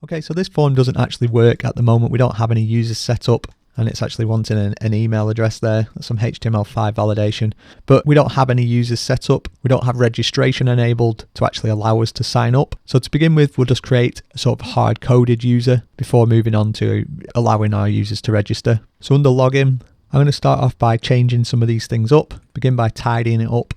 Okay, so this form doesn't actually work at the moment. We don't have any users set up, and it's actually wanting an email address there, some HTML5 validation, but we don't have any users set up. We don't have registration enabled to actually allow us to sign up. So to begin with, we'll just create a sort of hard-coded user before moving on to allowing our users to register. So under login, I'm going to start off by changing some of these things up, begin by tidying it up.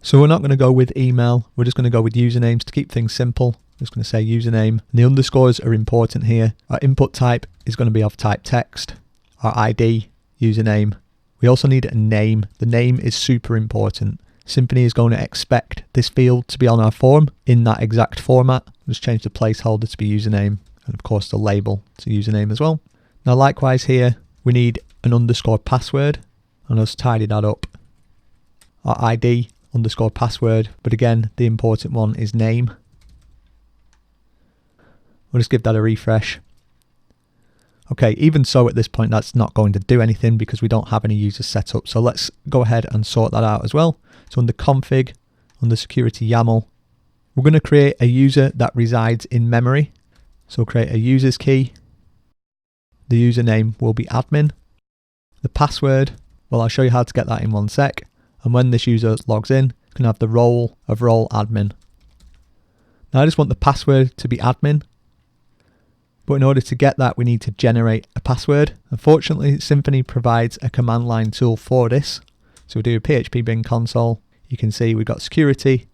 So we're not going to go with email, we're just going to go with usernames to keep things simple. I'm just going to say username, and the underscores are important here. Our input type is going to be of type text, our ID, username. We also need a name. The name is super important. Symfony is going to expect this field to be on our form in that exact format. Just change the placeholder to be username, and of course the label to username as well. Now likewise here, we need an underscore password, and I'll just tidy that up. Our ID, underscore password, but again, the important one is name. We'll just give that a refresh. Okay, even so at this point, that's not going to do anything because we don't have any users set up. So let's go ahead and sort that out as well. So under config, under security.yml, we're going to create a user that resides in memory. So we'll create a users key. The username will be admin. The password, well, I'll show you how to get that in one sec. And when this user logs in, you can have the role of role admin. Now I just want the password to be admin. But in order to get that, we need to generate a password. Unfortunately, Symfony provides a command line tool for this. So we do a PHP bin console. You can see we've got security,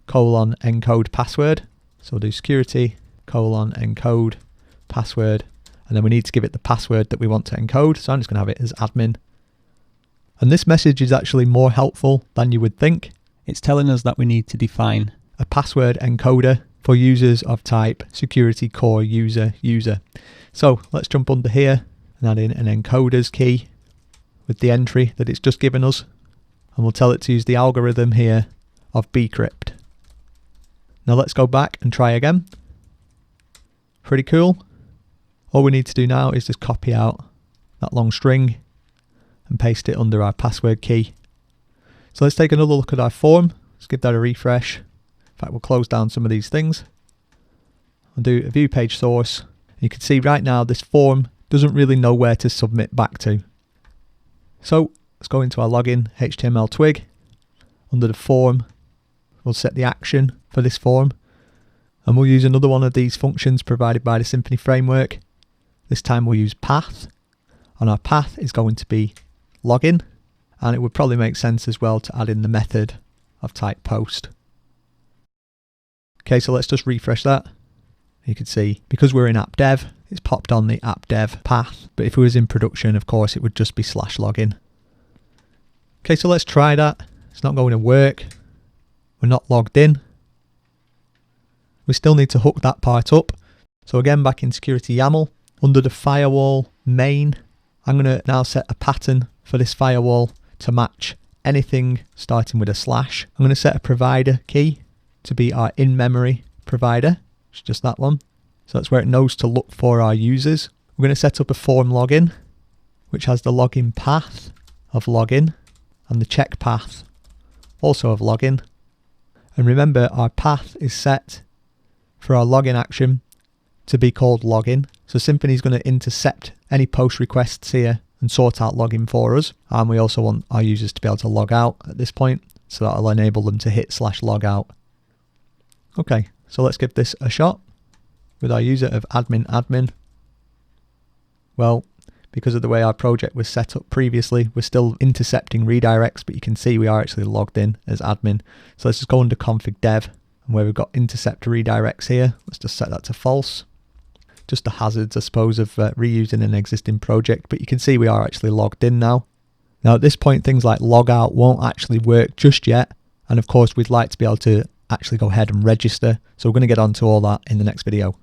encode password. So we'll do security, encode password. And then we need to give it the password that we want to encode. So I'm just going to have it as admin. And this message is actually more helpful than you would think. It's telling us that we need to define a password encoder for users of type security core user. So let's jump under here and add in an encoders key with the entry that it's just given us. And we'll tell it to use the algorithm here of bcrypt. Now let's go back and try again. Pretty cool. All we need to do now is just copy out that long string and paste it under our password key. So let's take another look at our form. Let's give that a refresh. In fact, we'll close down some of these things. I'll do a view page source. You can see right now this form doesn't really know where to submit back to. So let's go into our login HTML twig. Under the form, we'll set the action for this form. And we'll use another one of these functions provided by the Symfony framework. This time we'll use path. And our path is going to be login. And it would probably make sense as well to add in the method of type post. Okay, so let's just refresh that. You can see, because we're in app dev, it's popped on the app dev path. But if it was in production, of course, it would just be /login. Okay, so let's try that. It's not going to work. We're not logged in. We still need to hook that part up. So again, back in security.yml, under the firewall main, I'm going to now set a pattern for this firewall to match anything starting with a /. I'm going to set a provider key to be our in-memory provider. It's just that one. So that's where it knows to look for our users. We're going to set up a form login, which has the login path of login and the check path also of login. And remember, our path is set for our login action to be called login. So Symfony is going to intercept any post requests here and sort out login for us. And we also want our users to be able to log out at this point. So that'll enable them to hit /logout. Okay, so let's give this a shot with our user of admin. Well, because of the way our project was set up previously, we're still intercepting redirects, but you can see we are actually logged in as admin. So let's just go under config dev, and where we've got intercept redirects here, let's just set that to false. Just the hazards, I suppose, of reusing an existing project, but you can see we are actually logged in now. Now at this point, things like logout won't actually work just yet, and of course we'd like to be able to actually go ahead and register. So we're going to get onto all that in the next video.